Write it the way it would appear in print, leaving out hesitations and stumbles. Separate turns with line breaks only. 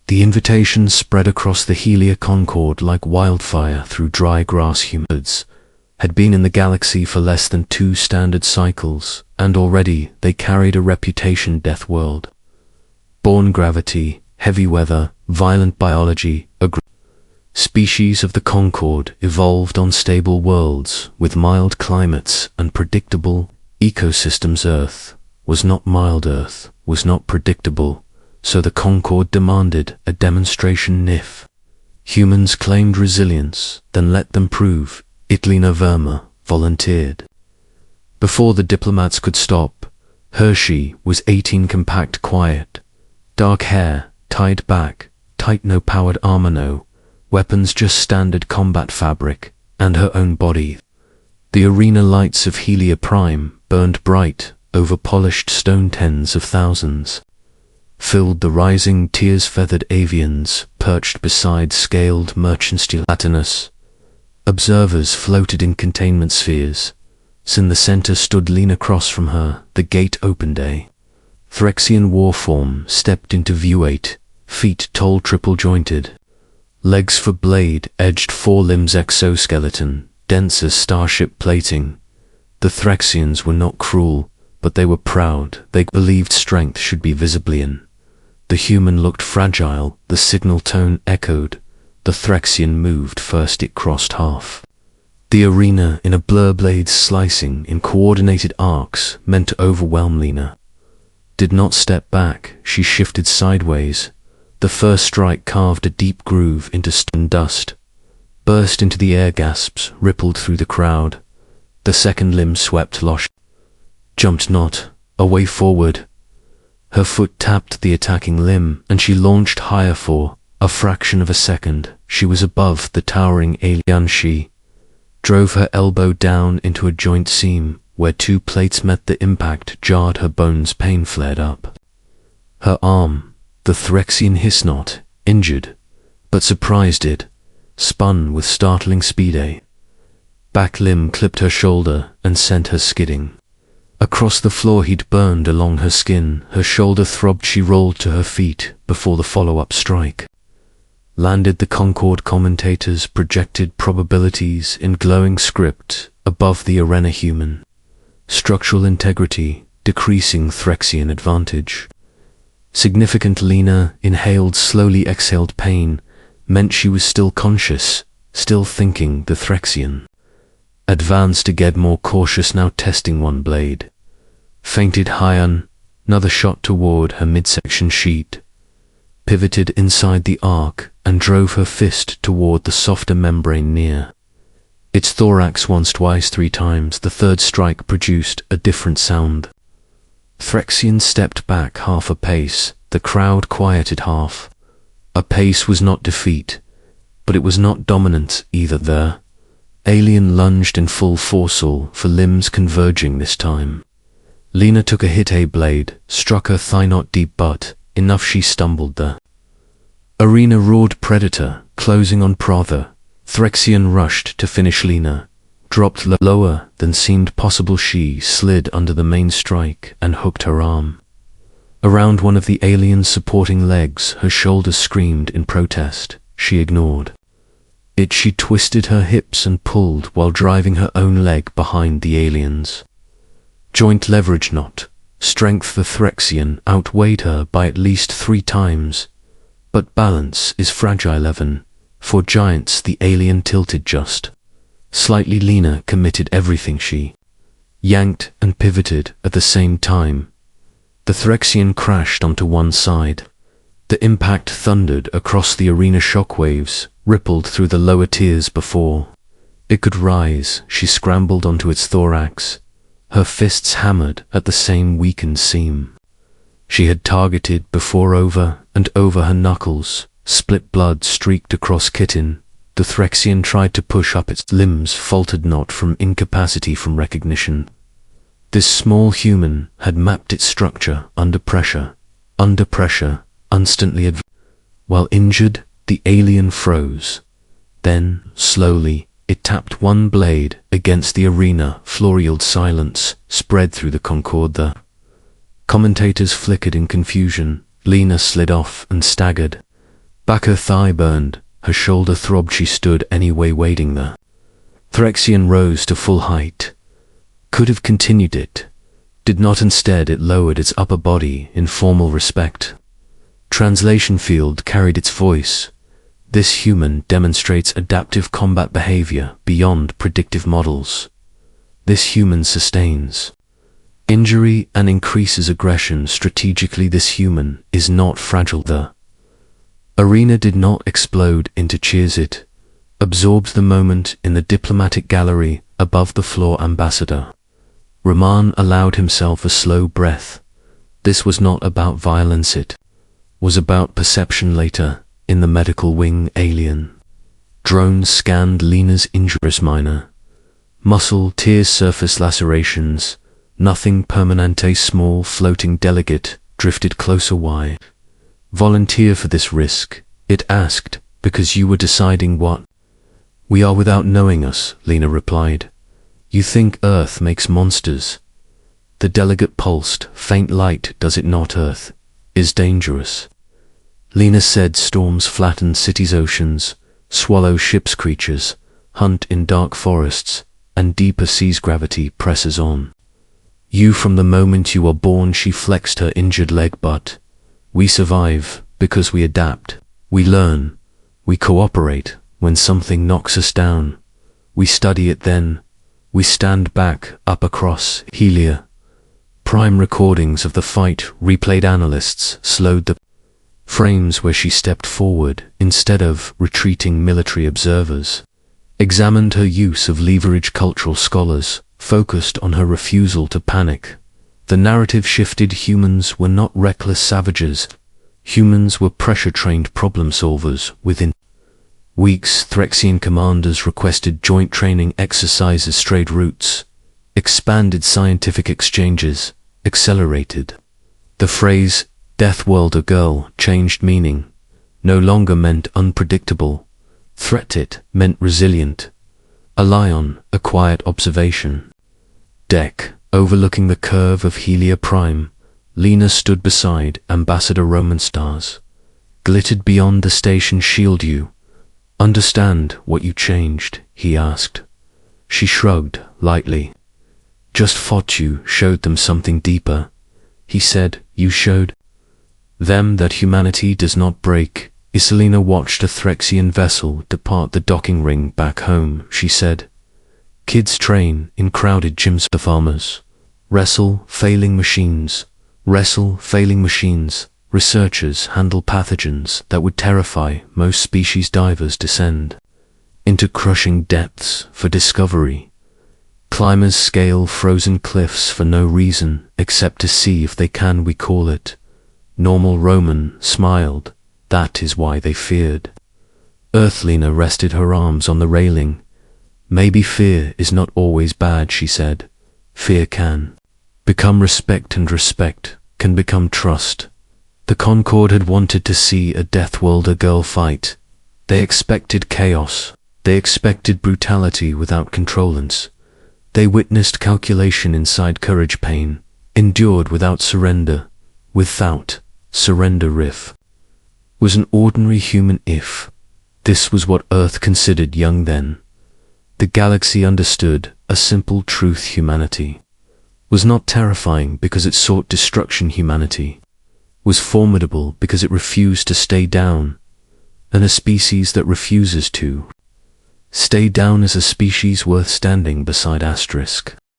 The invitation spread across the Helia Concord like wildfire through dry grass. Humans had been in the galaxy for less than 2 standard cycles, and already they carried a reputation. Deathworld. Born gravity, heavy weather, violent biology, species of the Concord evolved on stable worlds with mild climates and predictable ecosystems. Earth was not mild. Earth was not predictable, so the Concord demanded a demonstration. If humans claimed resilience, then let them prove it. Lena Verma volunteered. Before the diplomats could stop, Hershey was 18, compact, quiet, dark hair, tied back, tight, no powered armor, no weapons, just standard combat fabric, and her own body. The arena lights of Helia Prime burned bright over polished stone. Tens of thousands filled the rising tiers. Feathered avians perched beside scaled merchant-gelatinous observers floated in containment spheres. In the center stood Lena. Across from her, the gate opened. A Threxian warform stepped into view. 8 feet tall, triple-jointed, legs for blade-edged forelimbs, exoskeleton, dense as starship plating. The Threxians were not cruel, but they were proud. They believed strength should be visibly in. The human looked fragile, the signal tone echoed. The Threxian moved first. It crossed half the arena in a blur, blades slicing in coordinated arcs meant to overwhelm. Lena did not step back, she shifted sideways. The first strike carved a deep groove into stone. Dust burst into the air, gasps rippled through the crowd. The second limb swept losh, jumped not, away forward. Her foot tapped the attacking limb, and she launched higher. For a fraction of a second, she was above the towering alien. She drove her elbow down into a joint seam, where 2 plates met. The impact jarred her bones, pain flared up her arm. The Threxian hissed, not injured, but surprised. It spun with startling speed. A back limb clipped her shoulder and sent her skidding across the floor. Heat burned along her skin, her shoulder throbbed. She rolled to her feet before the follow-up strike landed. The Concord commentators projected probabilities in glowing script above the arena. Human structural integrity decreasing, Threxian advantage significant. Lena inhaled, slowly exhaled. Pain meant she was still conscious, still thinking. The Threxian advanced to get more cautious, now testing one blade. Fainted high on, another shot toward her midsection. Sheet pivoted inside the arc and drove her fist toward the softer membrane near its thorax. Once, twice, 3 times. The third strike produced a different sound. Threxian stepped back half a pace. The crowd quieted half a pace. Was not defeat, but it was not dominant either. The alien lunged in full force, all for limbs converging this time. Lena took a hit. A blade struck her thigh, not deep, but enough. She stumbled. The arena roared, predator closing on Prother. Threxian rushed to finish. Lena dropped lower than seemed possible. She slid under the main strike and hooked her arm around one of the alien's supporting legs. Her shoulders screamed in protest. She ignored it. She twisted her hips and pulled while driving her own leg behind the alien's joint. Leverage, not strength. The Threxian outweighed her by at least 3 times, but balance is fragile. Even for giants. The alien tilted just slightly. Lena committed everything. She yanked and pivoted at the same time. The Threxian crashed onto one side. The impact thundered across the arena. Shockwaves rippled through the lower tiers. Before it could rise, she scrambled onto its thorax. Her fists hammered at the same weakened seam she had targeted before. Over and over her knuckles, split blood streaked across kitten. The Threxian tried to push up. Its limbs faltered, not from incapacity, from recognition. This small human had mapped its structure under pressure, instantly. While injured, the alien froze. Then, slowly, it tapped one blade against the arena. Floor-yield silence spread through the Concord. The commentators flickered in confusion. Lena slid off and staggered. Back her thigh burned, her shoulder throbbed. She stood anyway, waiting there. Phyrexian rose to full height. Could have continued it. Did not. Instead, it lowered its upper body in formal respect. Translation field carried its voice. This human demonstrates adaptive combat behavior beyond predictive models. This human sustains injury and increases aggression strategically. This human is not fragile. The arena did not explode into cheers. It absorbed the moment in the diplomatic gallery above the floor. Ambassador Rahman allowed himself a slow breath. This was not about violence. It was about perception. Later, in the medical wing, alien drones scanned Lena's injuries. Minor muscle tears, surface lacerations, nothing permanente. Small floating delegate drifted closer. Why volunteer for this risk? It asked. Because you were deciding what we are without knowing us, Lena replied. You think Earth makes monsters? The delegate pulsed. Faint light, does it not? Earth is dangerous. Lena said. Storms flatten cities, oceans swallow ships, creatures hunt in dark forests and deeper seas. Gravity presses on you from the moment you are born. She flexed her injured leg. But we survive because we adapt. We learn. We cooperate. When something knocks us down, we study it. Then we stand back up. Across Helia, prime recordings of the fight replayed. Analysts slowed the frames where she stepped forward instead of retreating. Military observers examined her use of leverage. Cultural scholars focused on her refusal to panic. The narrative shifted. Humans were not reckless savages. Humans were pressure-trained problem solvers. Within weeks, Phyrexian commanders requested joint training exercises. Strayed routes, expanded scientific exchanges, accelerated. The phrase Deathworlder girl changed meaning. No longer meant unpredictable. Threat. It meant resilient. A lion, a quiet observation deck overlooking the curve of Helia Prime. Lena stood beside Ambassador Roman. Stars glittered beyond the station shield. You understand what you changed? He asked. She shrugged lightly. Just fought. You showed them something deeper. He said. You showed them that humanity does not break. Iselina watched a Phyrexian vessel depart the docking ring. Back home, she said. Kids train in crowded gyms. The farmers wrestle failing machines. Researchers handle pathogens that would terrify most species. Divers descend into crushing depths for discovery. Climbers scale frozen cliffs for no reason except to see if they can. We call it normal. Roman smiled. That is why they feared. Earthlina rested her arms on the railing. Maybe fear is not always bad, she said. Fear can become respect, and respect can become trust. The Concord had wanted to see a Deathworlder girl fight. They expected chaos. They expected brutality without controlance. They witnessed calculation inside courage, pain endured without surrender. Without surrender. Riff was an ordinary human. If this was what Earth considered young, then the galaxy understood a simple truth. Humanity was not terrifying because it sought destruction. Humanity was formidable because it refused to stay down, and a species that refuses to stay down is a species worth standing beside. Asterisk.